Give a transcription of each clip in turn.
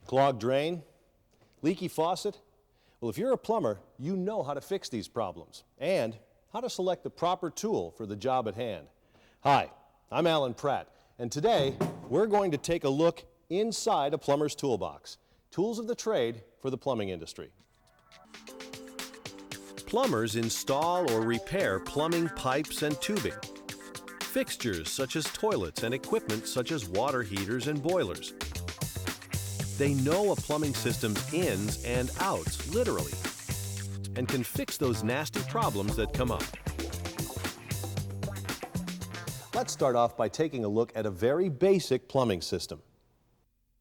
Clogged drain? Leaky faucet? Well, if you're a plumber, you know how to fix these problems and how to select the proper tool for the job at hand. Hi, I'm Alan Pratt, and today we're going to take a look inside a plumber's toolbox. Tools of the trade for the plumbing industry. Plumbers install or repair plumbing pipes and tubing, fixtures such as toilets and equipment such as water heaters and boilers. They know a plumbing system's ins and outs, literally, and can fix those nasty problems that come up. Let's start off by taking a look at a very basic plumbing system.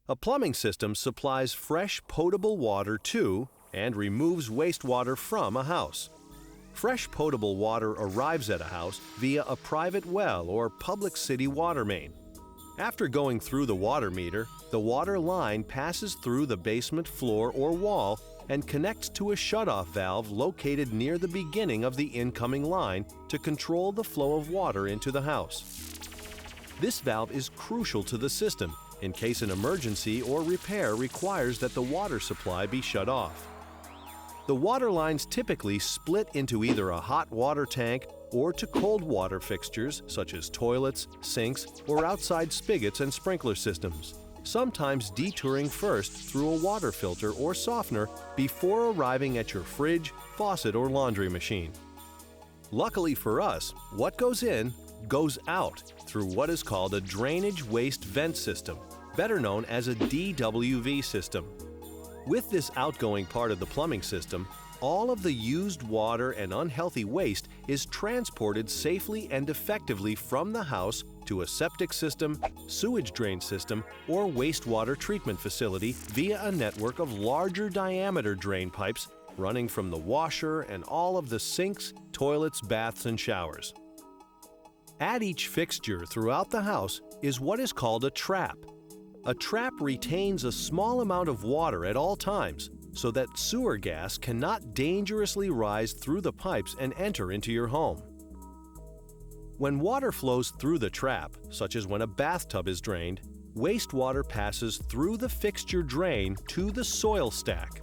A plumbing system supplies fresh, potable water to and removes wastewater from a house. Fresh, potable water arrives at a house via a private well or public city water main. After going through the water meter, the water line passes through the basement floor or wall and connects to a shutoff valve located near the beginning of the incoming line to control the flow of water into the house. This valve is crucial to the system in case an emergency or repair requires that the water supply be shut off. The water lines typically split into either a hot water tank or to cold water fixtures such as toilets, sinks, or outside spigots and sprinkler systems, sometimes detouring first through a water filter or softener before arriving at your fridge, faucet, or laundry machine. Luckily for us, what goes in goes out through what is called a drainage waste vent system, better known as a DWV system. With this outgoing part of the plumbing system, all of the used water and unhealthy waste is transported safely and effectively from the house to a septic system, sewage drain system, or wastewater treatment facility via a network of larger diameter drain pipes running from the washer and all of the sinks, toilets, baths, and showers. At each fixture throughout the house is what is called a trap. A trap retains a small amount of water at all times so that sewer gas cannot dangerously rise through the pipes and enter into your home. When water flows through the trap, such as when a bathtub is drained, wastewater passes through the fixture drain to the soil stack.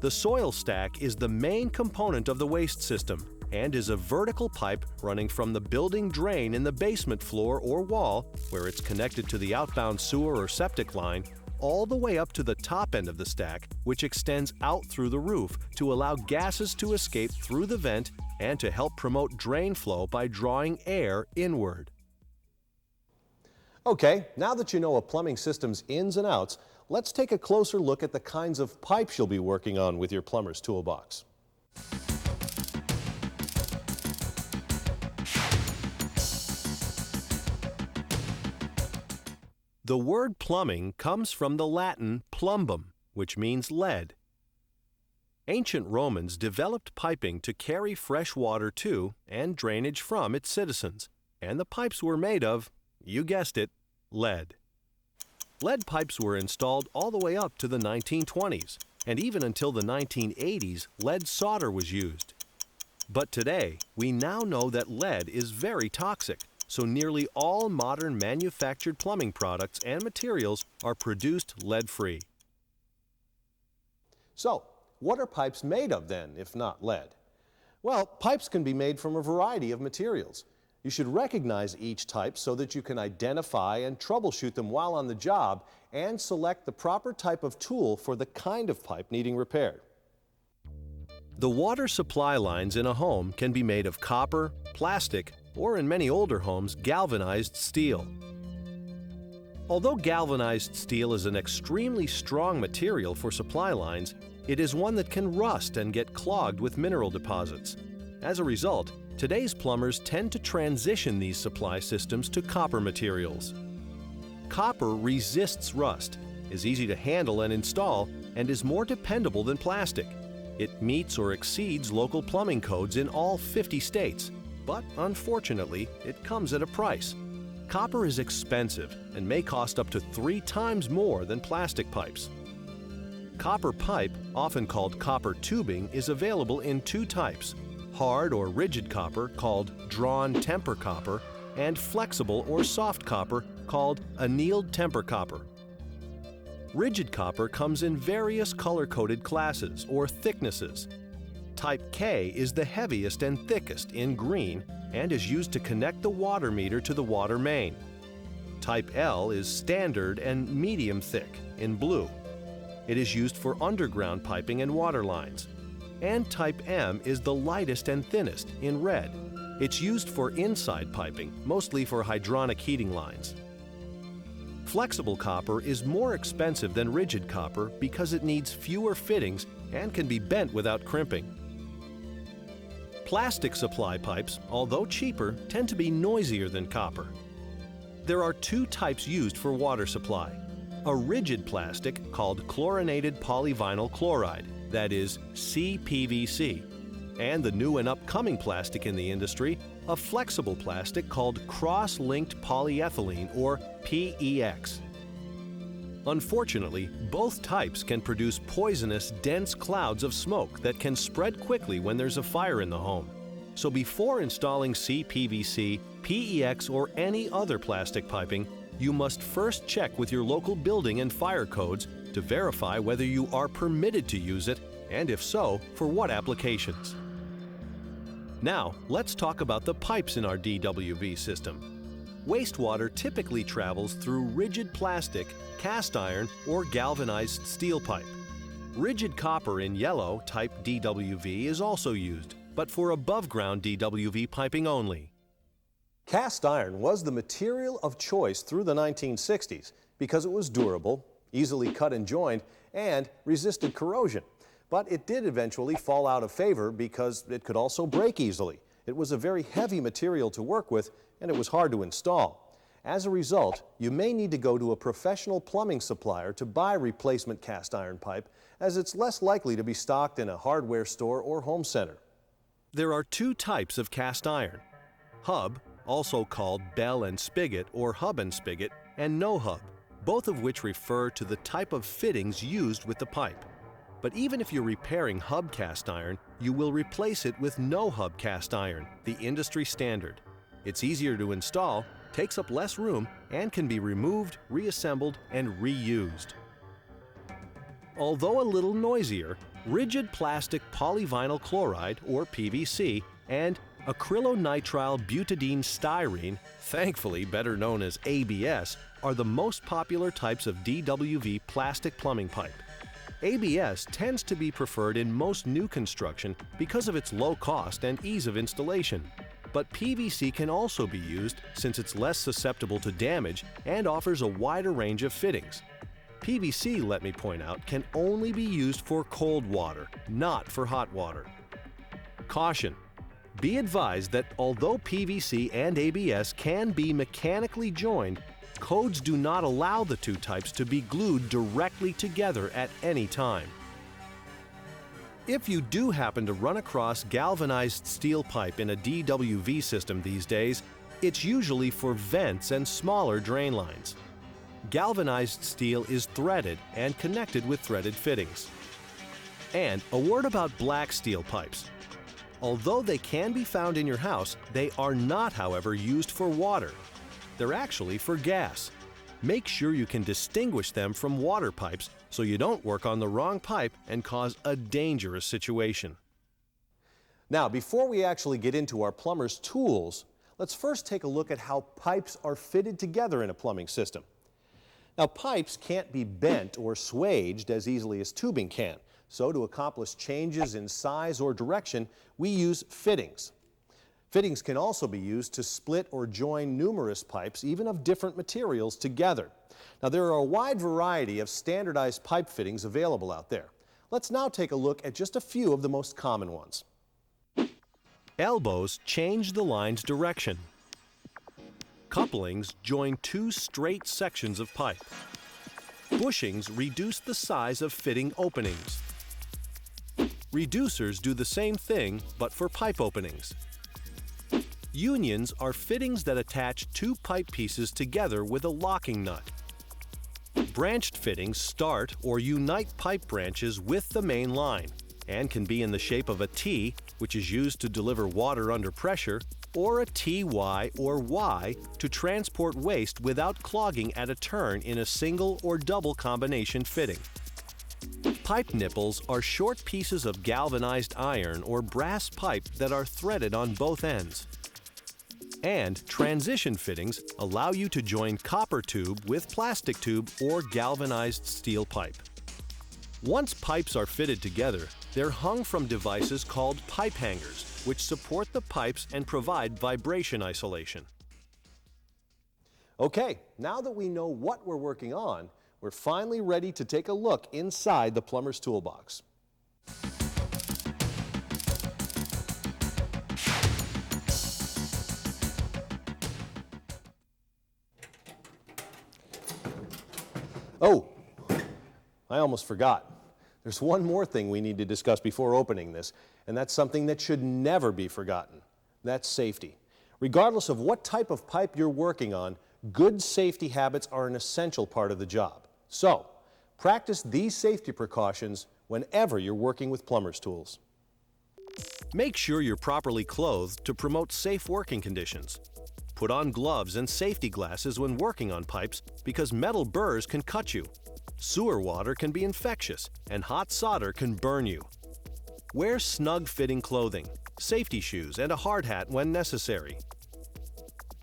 The soil stack is the main component of the waste system and is a vertical pipe running from the building drain in the basement floor or wall, where it's connected to the outbound sewer or septic line, all the way up to the top end of the stack, which extends out through the roof to allow gases to escape through the vent and to help promote drain flow by drawing air inward. Okay, now that you know a plumbing system's ins and outs, let's take a closer look at the kinds of pipes you'll be working on with your plumber's toolbox. The word plumbing comes from the Latin plumbum, which means lead. Ancient Romans developed piping to carry fresh water to and drainage from its citizens, and the pipes were made of, you guessed it, lead. Lead pipes were installed all the way up to the 1920s, and even until the 1980s, lead solder was used. But today, we now know that lead is very toxic. So nearly all modern manufactured plumbing products and materials are produced lead-free. So, what are pipes made of then, if not lead? Well, pipes can be made from a variety of materials. You should recognize each type so that you can identify and troubleshoot them while on the job and select the proper type of tool for the kind of pipe needing repaired. The water supply lines in a home can be made of copper, plastic, or in many older homes, galvanized steel. Although galvanized steel is an extremely strong material for supply lines, it is one that can rust and get clogged with mineral deposits. As a result, today's plumbers tend to transition these supply systems to copper materials. Copper resists rust, is easy to handle and install, and is more dependable than plastic. It meets or exceeds local plumbing codes in all 50 states. But unfortunately, it comes at a price. Copper is expensive and may cost up to 3 times more than plastic pipes. Copper pipe, often called copper tubing, is available in 2 types: hard or rigid copper, called drawn temper copper, and flexible or soft copper, called annealed temper copper. Rigid copper comes in various color-coded classes or thicknesses. Type K is the heaviest and thickest in green and is used to connect the water meter to the water main. Type L is standard and medium thick in blue. It is used for underground piping and water lines. And Type M is the lightest and thinnest in red. It's used for inside piping, mostly for hydronic heating lines. Flexible copper is more expensive than rigid copper because it needs fewer fittings and can be bent without crimping. Plastic supply pipes, although cheaper, tend to be noisier than copper. There are two types used for water supply. A rigid plastic called chlorinated polyvinyl chloride, that is CPVC, and the new and upcoming plastic in the industry, a flexible plastic called cross-linked polyethylene or PEX. Unfortunately, both types can produce poisonous, dense clouds of smoke that can spread quickly when there's a fire in the home. So before installing CPVC, PEX, or any other plastic piping, you must first check with your local building and fire codes to verify whether you are permitted to use it, and if so, for what applications. Now, let's talk about the pipes in our DWV system. Wastewater typically travels through rigid plastic, cast iron, or galvanized steel pipe. Rigid copper in yellow, type DWV, is also used, but for above-ground DWV piping only. Cast iron was the material of choice through the 1960s because it was durable, easily cut and joined, and resisted corrosion. But it did eventually fall out of favor because it could also break easily. It was a very heavy material to work with, and it was hard to install. As a result, you may need to go to a professional plumbing supplier to buy replacement cast iron pipe, as it's less likely to be stocked in a hardware store or home center. There are two types of cast iron: hub, also called bell and spigot or hub and spigot, and no hub, both of which refer to the type of fittings used with the pipe. But even if you're repairing hub cast iron, you will replace it with no hub cast iron, the industry standard. It's easier to install, takes up less room, and can be removed, reassembled, and reused. Although a little noisier, rigid plastic polyvinyl chloride, or PVC, and acrylonitrile butadiene styrene, thankfully better known as ABS, are the most popular types of DWV plastic plumbing pipe. ABS tends to be preferred in most new construction because of its low cost and ease of installation. But PVC can also be used since it's less susceptible to damage and offers a wider range of fittings. PVC, let me point out, can only be used for cold water, not for hot water. Caution: be advised that although PVC and ABS can be mechanically joined, codes do not allow the two types to be glued directly together at any time. If you do happen to run across galvanized steel pipe in a DWV system these days, it's usually for vents and smaller drain lines. Galvanized steel is threaded and connected with threaded fittings. And a word about black steel pipes. Although they can be found in your house, they are not, however, used for water. They're actually for gas. Make sure you can distinguish them from water pipes so you don't work on the wrong pipe and cause a dangerous situation. Now, before we actually get into our plumber's tools, let's first take a look at how pipes are fitted together in a plumbing system. Now, pipes can't be bent or swaged as easily as tubing can, so to accomplish changes in size or direction, we use fittings. Fittings can also be used to split or join numerous pipes, even of different materials, together. Now, there are a wide variety of standardized pipe fittings available out there. Let's now take a look at just a few of the most common ones. Elbows change the line's direction. Couplings join two straight sections of pipe. Bushings reduce the size of fitting openings. Reducers do the same thing, but for pipe openings. Unions are fittings that attach two pipe pieces together with a locking nut. Branched fittings start or unite pipe branches with the main line. and can be in the shape of a T, which is used to deliver water under pressure, or a TY or Y to transport waste without clogging at a turn in a single or double combination fitting. Pipe nipples are short pieces of galvanized iron or brass pipe that are threaded on both ends. And transition fittings allow you to join copper tube with plastic tube or galvanized steel pipe. Once pipes are fitted together, they're hung from devices called pipe hangers, which support the pipes and provide vibration isolation. Okay, now that we know what we're working on, we're finally ready to take a look inside the plumber's toolbox. Oh, I almost forgot. There's one more thing we need to discuss before opening this, and that's something that should never be forgotten. That's safety. Regardless of what type of pipe you're working on, good safety habits are an essential part of the job. So, practice these safety precautions whenever you're working with plumber's tools. Make sure you're properly clothed to promote safe working conditions. Put on gloves and safety glasses when working on pipes because metal burrs can cut you. Sewer water can be infectious, and hot solder can burn you. Wear snug-fitting clothing, safety shoes, and a hard hat when necessary.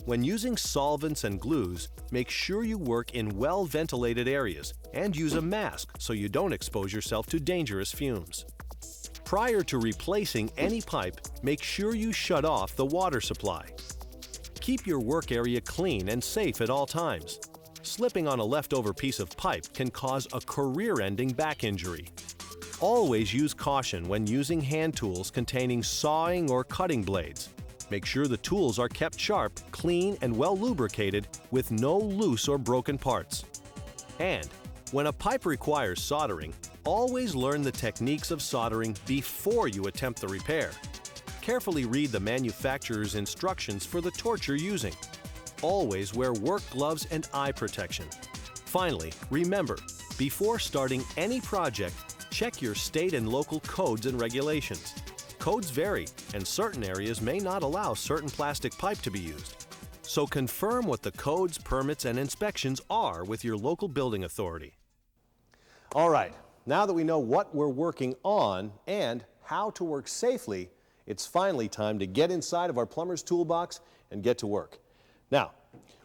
When using solvents and glues, make sure you work in well-ventilated areas and use a mask so you don't expose yourself to dangerous fumes. Prior to replacing any pipe, make sure you shut off the water supply. Keep your work area clean and safe at all times. Slipping on a leftover piece of pipe can cause a career-ending back injury. Always use caution when using hand tools containing sawing or cutting blades. Make sure the tools are kept sharp, clean, and well lubricated with no loose or broken parts. And when a pipe requires soldering, always learn the techniques of soldering before you attempt the repair. Carefully read the manufacturer's instructions for the torch you're using. Always wear work gloves and eye protection. Finally, remember, before starting any project, check your state and local codes and regulations. Codes vary, and certain areas may not allow certain plastic pipe to be used. So confirm what the codes, permits, and inspections are with your local building authority. All right, now that we know what we're working on and how to work safely, it's finally time to get inside of our plumber's toolbox and get to work. Now,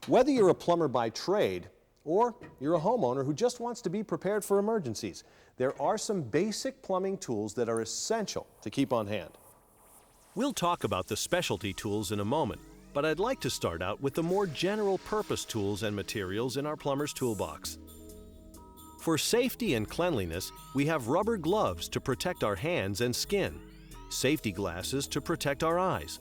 whether you're a plumber by trade or you're a homeowner who just wants to be prepared for emergencies, there are some basic plumbing tools that are essential to keep on hand. We'll talk about the specialty tools in a moment, but I'd like to start out with the more general purpose tools and materials in our plumber's toolbox. For safety and cleanliness, we have rubber gloves to protect our hands and skin, safety glasses to protect our eyes,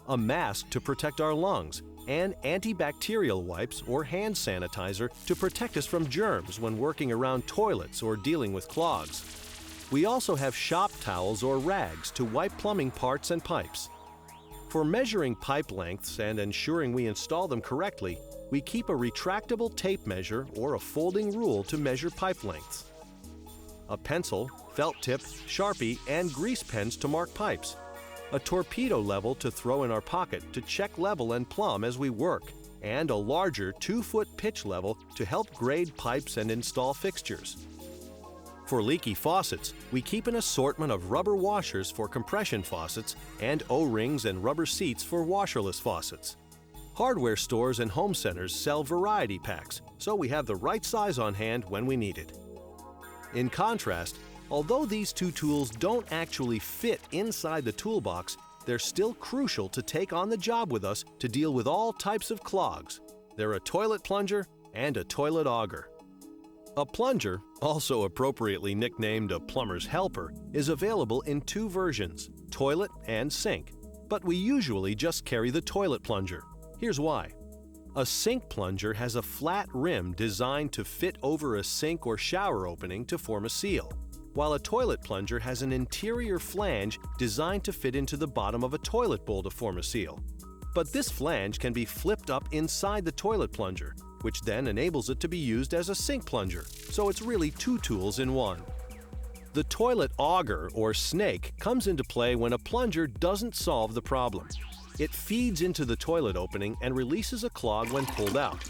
a mask to protect our lungs, and antibacterial wipes or hand sanitizer to protect us from germs when working around toilets or dealing with clogs. We also have shop towels or rags to wipe plumbing parts and pipes. For measuring pipe lengths and ensuring we install them correctly, we keep a retractable tape measure or a folding rule to measure pipe lengths. A pencil, felt tip, Sharpie, and grease pens to mark pipes. A torpedo level to throw in our pocket to check level and plumb as we work, and a larger 2-foot pitch level to help grade pipes and install fixtures. For leaky faucets, we keep an assortment of rubber washers for compression faucets and O-rings and rubber seats for washerless faucets. Hardware stores and home centers sell variety packs, so we have the right size on hand when we need it. In contrast, although these two tools don't actually fit inside the toolbox, they're still crucial to take on the job with us to deal with all types of clogs. They're a toilet plunger and a toilet auger. A plunger, also appropriately nicknamed a plumber's helper, is available in two versions, toilet and sink, but we usually just carry the toilet plunger. Here's why. A sink plunger has a flat rim designed to fit over a sink or shower opening to form a seal, while a toilet plunger has an interior flange designed to fit into the bottom of a toilet bowl to form a seal. But this flange can be flipped up inside the toilet plunger, which then enables it to be used as a sink plunger, so it's really two tools in one. The toilet auger or snake comes into play when a plunger doesn't solve the problem. It feeds into the toilet opening and releases a clog when pulled out.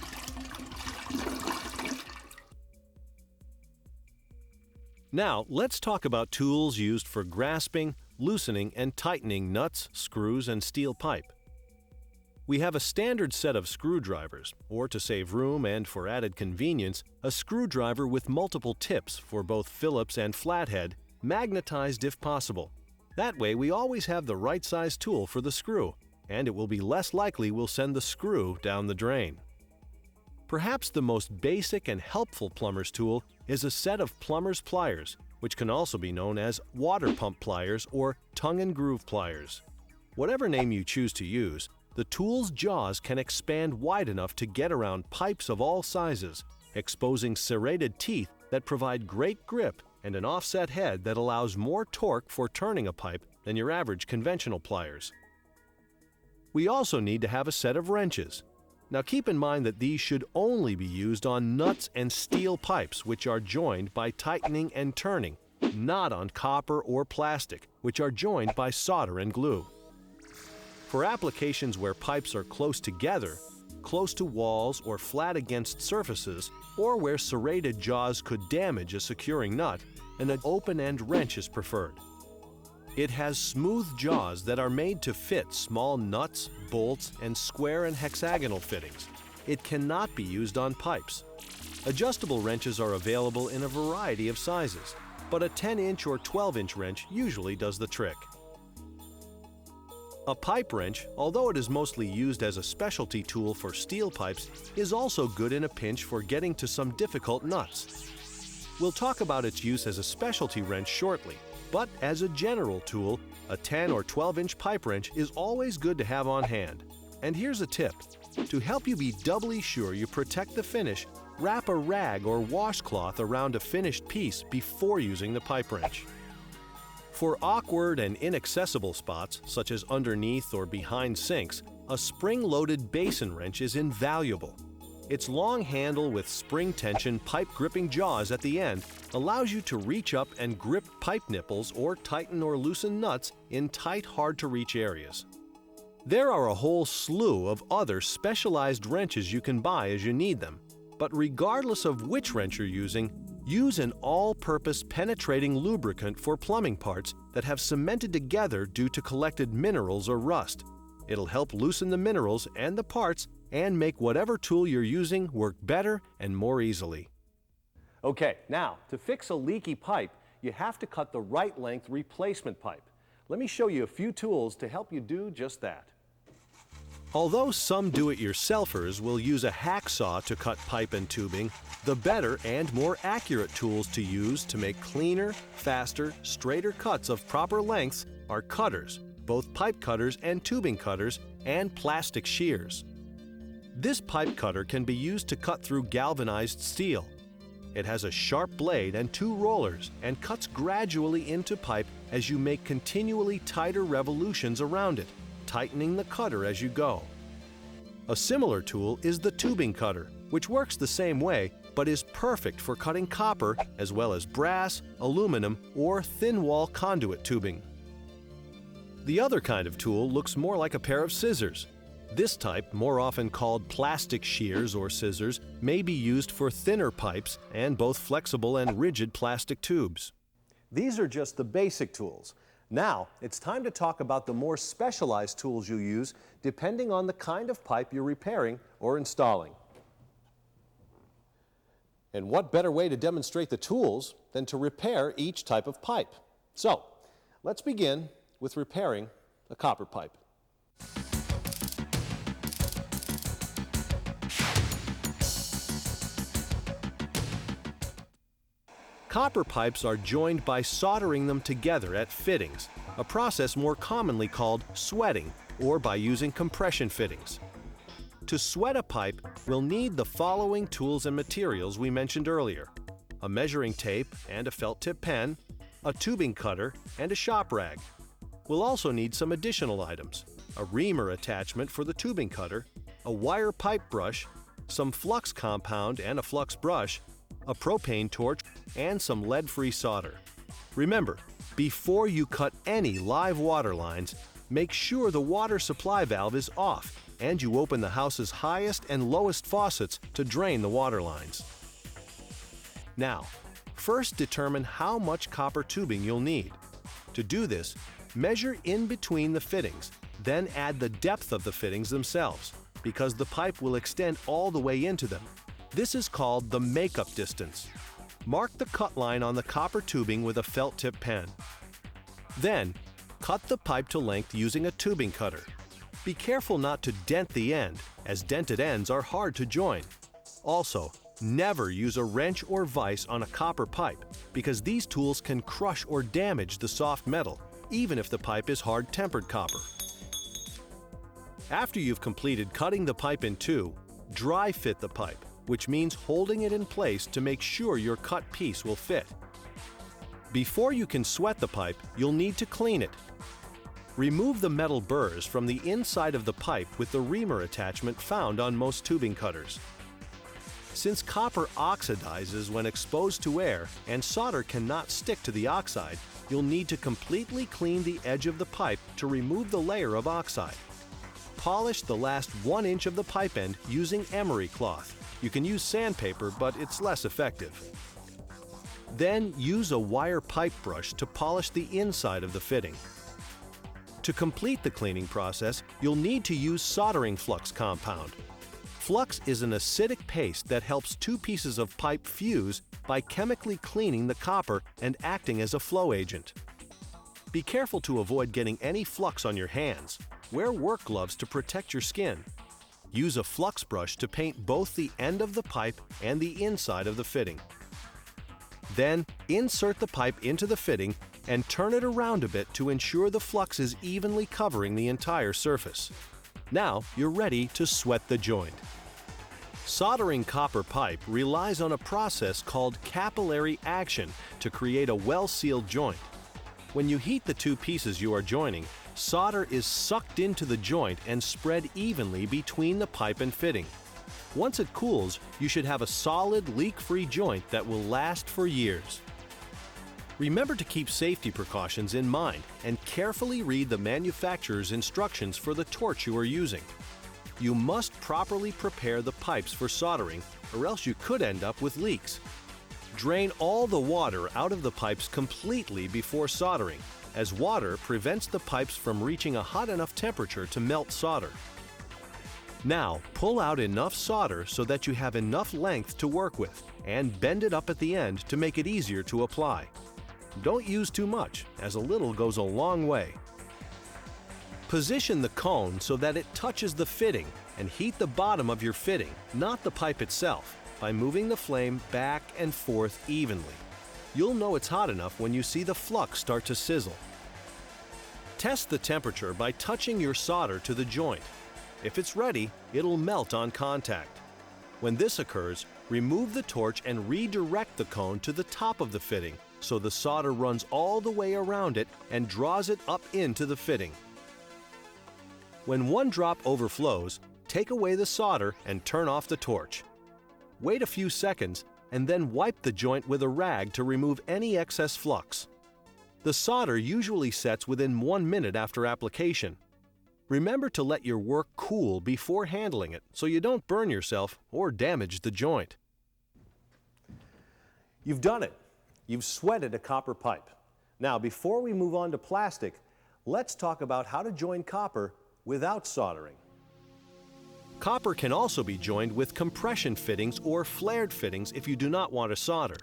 Now, let's talk about tools used for grasping, loosening, and tightening nuts, screws, and steel pipe. We have a standard set of screwdrivers, or to save room and for added convenience, a screwdriver with multiple tips for both Phillips and flathead, magnetized if possible. That way we always have the right size tool for the screw, and it will be less likely we'll send the screw down the drain. Perhaps the most basic and helpful plumber's tool is a set of plumber's pliers, which can also be known as water pump pliers or tongue and groove pliers. Whatever name you choose to use, the tool's jaws can expand wide enough to get around pipes of all sizes, exposing serrated teeth that provide great grip and an offset head that allows more torque for turning a pipe than your average conventional pliers. We also need to have a set of wrenches. Now keep in mind that these should only be used on nuts and steel pipes, which are joined by tightening and turning, not on copper or plastic, which are joined by solder and glue. For applications where pipes are close together, close to walls or flat against surfaces, or where serrated jaws could damage a securing nut, an open-end wrench is preferred. It has smooth jaws that are made to fit small nuts, bolts, and square and hexagonal fittings. It cannot be used on pipes. Adjustable wrenches are available in a variety of sizes, but a 10-inch or 12-inch wrench usually does the trick. A pipe wrench, although it is mostly used as a specialty tool for steel pipes, is also good in a pinch for getting to some difficult nuts. We'll talk about its use as a specialty wrench shortly, but as a general tool, a 10 or 12-inch pipe wrench is always good to have on hand. And here's a tip. To help you be doubly sure you protect the finish, wrap a rag or washcloth around a finished piece before using the pipe wrench. For awkward and inaccessible spots, such as underneath or behind sinks, a spring-loaded basin wrench is invaluable. Its long handle with spring tension pipe-gripping jaws at the end allows you to reach up and grip pipe nipples or tighten or loosen nuts in tight, hard-to-reach areas. There are a whole slew of other specialized wrenches you can buy as you need them, but regardless of which wrench you're using, use an all-purpose penetrating lubricant for plumbing parts that have cemented together due to collected minerals or rust. It'll help loosen the minerals and the parts and make whatever tool you're using work better and more easily. Okay, now to fix a leaky pipe, you have to cut the right length replacement pipe. Let me show you a few tools to help you do just that. Although some do-it-yourselfers will use a hacksaw to cut pipe and tubing, the better and more accurate tools to use to make cleaner, faster, straighter cuts of proper lengths are cutters, both pipe cutters and tubing cutters, and plastic shears. This pipe cutter can be used to cut through galvanized steel. It has a sharp blade and two rollers and cuts gradually into pipe as you make continually tighter revolutions around it, tightening the cutter as you go. A similar tool is the tubing cutter, which works the same way but is perfect for cutting copper as well as brass, aluminum, or thin wall conduit tubing. The other kind of tool looks more like a pair of scissors. This type, more often called plastic shears or scissors, may be used for thinner pipes and both flexible and rigid plastic tubes. These are just the basic tools. Now, it's time to talk about the more specialized tools you use depending on the kind of pipe you're repairing or installing. And what better way to demonstrate the tools than to repair each type of pipe? So, let's begin with repairing a copper pipe. Copper pipes are joined by soldering them together at fittings, a process more commonly called sweating, or by using compression fittings. To sweat a pipe, we'll need the following tools and materials we mentioned earlier: a measuring tape and a felt tip pen, a tubing cutter, and a shop rag. We'll also need some additional items: a reamer attachment for the tubing cutter, a wire pipe brush, some flux compound and a flux brush, a propane torch, and some lead-free solder. Remember, before you cut any live water lines, make sure the water supply valve is off and you open the house's highest and lowest faucets to drain the water lines. Now, first determine how much copper tubing you'll need. To do this, measure in between the fittings, then add the depth of the fittings themselves, because the pipe will extend all the way into them. This is called the makeup distance. Mark the cut line on the copper tubing with a felt tip pen. Then, cut the pipe to length using a tubing cutter. Be careful not to dent the end, as dented ends are hard to join. Also, never use a wrench or vise on a copper pipe, because these tools can crush or damage the soft metal, even if the pipe is hard-tempered copper. After you've completed cutting the pipe in two, dry fit the pipe, which means holding it in place to make sure your cut piece will fit. Before you can sweat the pipe, you'll need to clean it. Remove the metal burrs from the inside of the pipe with the reamer attachment found on most tubing cutters. Since copper oxidizes when exposed to air and solder cannot stick to the oxide, you'll need to completely clean the edge of the pipe to remove the layer of oxide. Polish the last 1 inch of the pipe end using emery cloth. You can use sandpaper, but it's less effective. Then use a wire pipe brush to polish the inside of the fitting. To complete the cleaning process, you'll need to use soldering flux compound. Flux is an acidic paste that helps two pieces of pipe fuse by chemically cleaning the copper and acting as a flow agent. Be careful to avoid getting any flux on your hands. Wear work gloves to protect your skin. Use a flux brush to paint both the end of the pipe and the inside of the fitting. Then, insert the pipe into the fitting and turn it around a bit to ensure the flux is evenly covering the entire surface. Now, you're ready to sweat the joint. Soldering copper pipe relies on a process called capillary action to create a well-sealed joint. When you heat the two pieces you are joining, solder is sucked into the joint and spread evenly between the pipe and fitting. Once it cools, you should have a solid, leak-free joint that will last for years. Remember to keep safety precautions in mind and carefully read the manufacturer's instructions for the torch you are using. You must properly prepare the pipes for soldering, or else you could end up with leaks. Drain all the water out of the pipes completely before soldering, as water prevents the pipes from reaching a hot enough temperature to melt solder. Now, pull out enough solder so that you have enough length to work with, and bend it up at the end to make it easier to apply. Don't use too much, as a little goes a long way. Position the cone so that it touches the fitting and heat the bottom of your fitting, not the pipe itself, by moving the flame back and forth evenly. You'll know it's hot enough when you see the flux start to sizzle. Test the temperature by touching your solder to the joint. If it's ready, it'll melt on contact. When this occurs, remove the torch and redirect the cone to the top of the fitting so the solder runs all the way around it and draws it up into the fitting. When one drop overflows, take away the solder and turn off the torch. Wait a few seconds and then wipe the joint with a rag to remove any excess flux. The solder usually sets within 1 minute after application. Remember to let your work cool before handling it so you don't burn yourself or damage the joint. You've done it. You've sweated a copper pipe. Now, before we move on to plastic, let's talk about how to join copper without soldering. Copper can also be joined with compression fittings or flared fittings if you do not want to solder.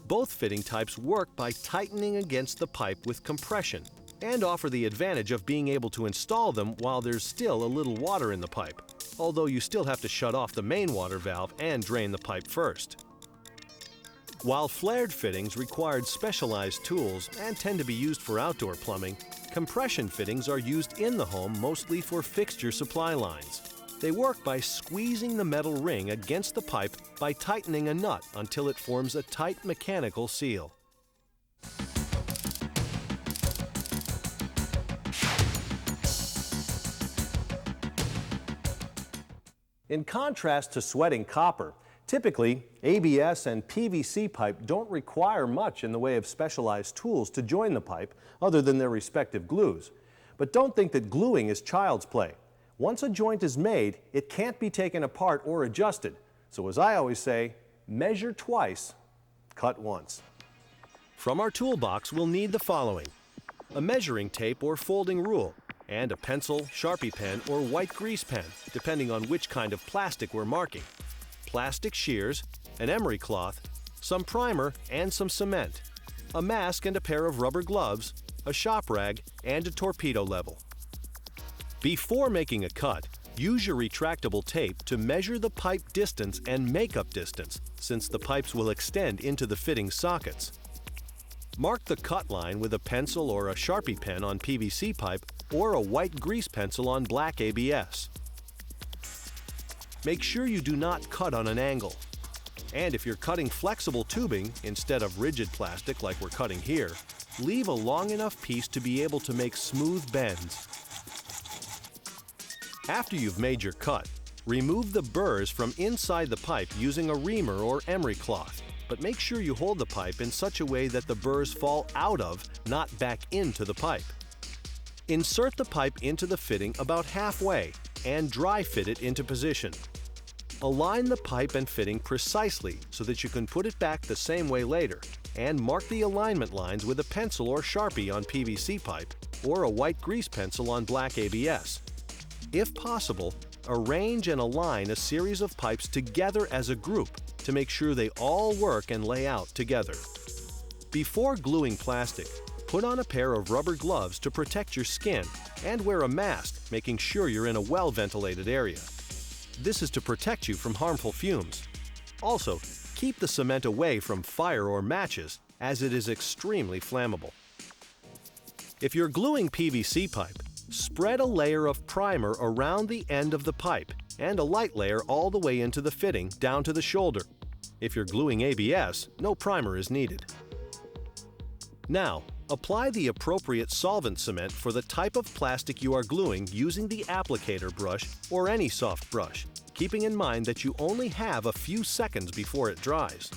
Both fitting types work by tightening against the pipe with compression and offer the advantage of being able to install them while there's still a little water in the pipe, although you still have to shut off the main water valve and drain the pipe first. While flared fittings required specialized tools and tend to be used for outdoor plumbing, compression fittings are used in the home mostly for fixture supply lines. They work by squeezing the metal ring against the pipe by tightening a nut until it forms a tight mechanical seal. In contrast to sweating copper, Typically, ABS and PVC pipe don't require much in the way of specialized tools to join the pipe other than their respective glues. But don't think that gluing is child's play. Once a joint is made, it can't be taken apart or adjusted. So as I always say, measure twice, cut once. From our toolbox, we'll need the following: a measuring tape or folding rule, and a pencil, Sharpie pen, or white grease pen, depending on which kind of plastic we're marking, plastic shears, an emery cloth, some primer and some cement, a mask and a pair of rubber gloves, a shop rag, and a torpedo level. Before making a cut, use your retractable tape to measure the pipe distance and makeup distance, since the pipes will extend into the fitting sockets. Mark the cut line with a pencil or a Sharpie pen on PVC pipe or a white grease pencil on black ABS. Make sure you do not cut on an angle. And if you're cutting flexible tubing instead of rigid plastic like we're cutting here, leave a long enough piece to be able to make smooth bends. After you've made your cut, remove the burrs from inside the pipe using a reamer or emery cloth, but make sure you hold the pipe in such a way that the burrs fall out of, not back into the pipe. Insert the pipe into the fitting about halfway and dry fit it into position. Align the pipe and fitting precisely so that you can put it back the same way later, and mark the alignment lines with a pencil or Sharpie on PVC pipe or a white grease pencil on black ABS. If possible, arrange and align a series of pipes together as a group to make sure they all work and lay out together. Before gluing plastic, put on a pair of rubber gloves to protect your skin and wear a mask, making sure you're in a well-ventilated area. This is to protect you from harmful fumes. Also, keep the cement away from fire or matches, as it is extremely flammable. If you're gluing PVC pipe, spread a layer of primer around the end of the pipe and a light layer all the way into the fitting down to the shoulder. If you're gluing ABS, no primer is needed. Now, apply the appropriate solvent cement for the type of plastic you are gluing using the applicator brush or any soft brush, keeping in mind that you only have a few seconds before it dries.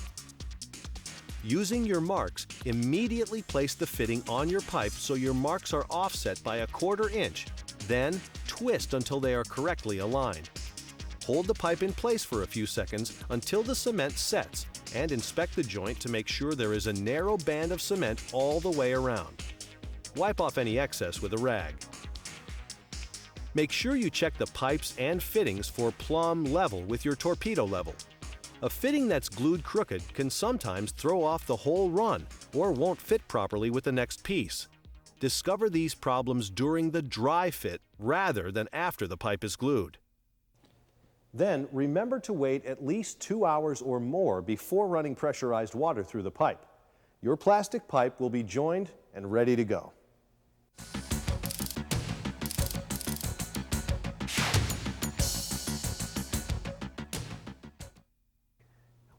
Using your marks, immediately place the fitting on your pipe so your marks are offset by 1/4 inch, then twist until they are correctly aligned. Hold the pipe in place for a few seconds until the cement sets, and inspect the joint to make sure there is a narrow band of cement all the way around. Wipe off any excess with a rag. Make sure you check the pipes and fittings for plumb level with your torpedo level. A fitting that's glued crooked can sometimes throw off the whole run or won't fit properly with the next piece. Discover these problems during the dry fit rather than after the pipe is glued. Then remember to wait at least 2 hours or more before running pressurized water through the pipe. Your plastic pipe will be joined and ready to go.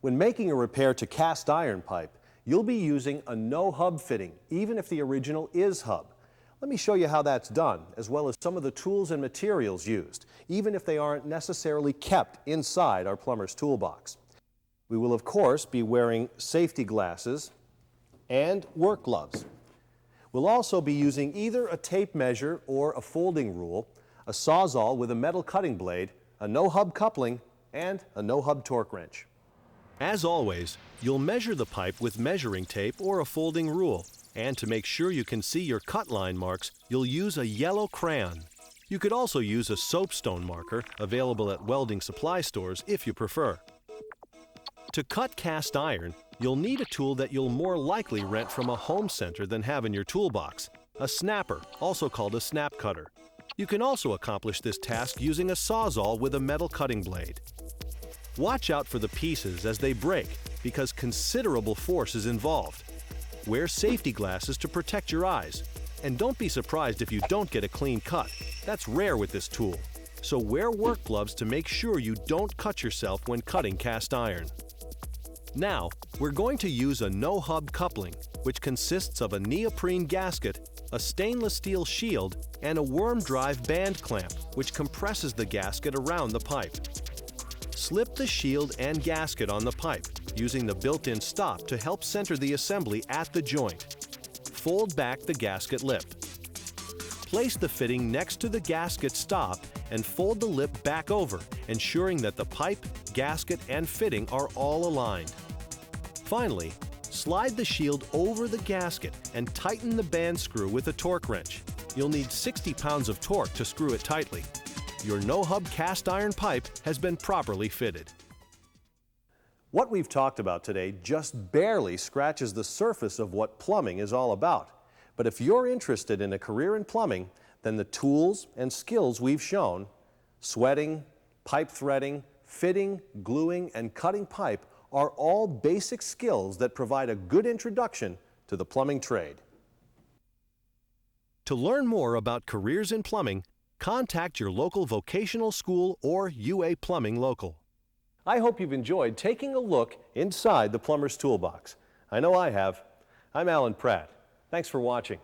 When making a repair to cast iron pipe, you'll be using a no-hub fitting, even if the original is hub. Let me show you how that's done, as well as some of the tools and materials used, even if they aren't necessarily kept inside our plumber's toolbox. We will, of course, be wearing safety glasses and work gloves. We'll also be using either a tape measure or a folding rule, a sawzall with a metal cutting blade, a no-hub coupling, and a no-hub torque wrench. As always, you'll measure the pipe with measuring tape or a folding rule, and to make sure you can see your cut line marks, you'll use a yellow crayon. You could also use a soapstone marker, available at welding supply stores if you prefer. To cut cast iron, you'll need a tool that you'll more likely rent from a home center than have in your toolbox, a snapper, also called a snap cutter. You can also accomplish this task using a sawzall with a metal cutting blade. Watch out for the pieces as they break, because considerable force is involved. Wear safety glasses to protect your eyes. And don't be surprised if you don't get a clean cut. That's rare with this tool. So wear work gloves to make sure you don't cut yourself when cutting cast iron. Now, we're going to use a no-hub coupling, which consists of a neoprene gasket, a stainless steel shield, and a worm drive band clamp, which compresses the gasket around the pipe. Slip the shield and gasket on the pipe, using the built-in stop to help center the assembly at the joint. Fold back the gasket lip. Place the fitting next to the gasket stop and fold the lip back over, ensuring that the pipe, gasket, and fitting are all aligned. Finally, slide the shield over the gasket and tighten the band screw with a torque wrench. You'll need 60 pounds of torque to screw it tightly. Your no-hub cast iron pipe has been properly fitted. What we've talked about today just barely scratches the surface of what plumbing is all about. But if you're interested in a career in plumbing, then the tools and skills we've shown, sweating, pipe threading, fitting, gluing, and cutting pipe, are all basic skills that provide a good introduction to the plumbing trade. To learn more about careers in plumbing, contact your local vocational school or UA Plumbing Local. I hope you've enjoyed taking a look inside the plumber's toolbox. I know I have. I'm Alan Pratt. Thanks for watching.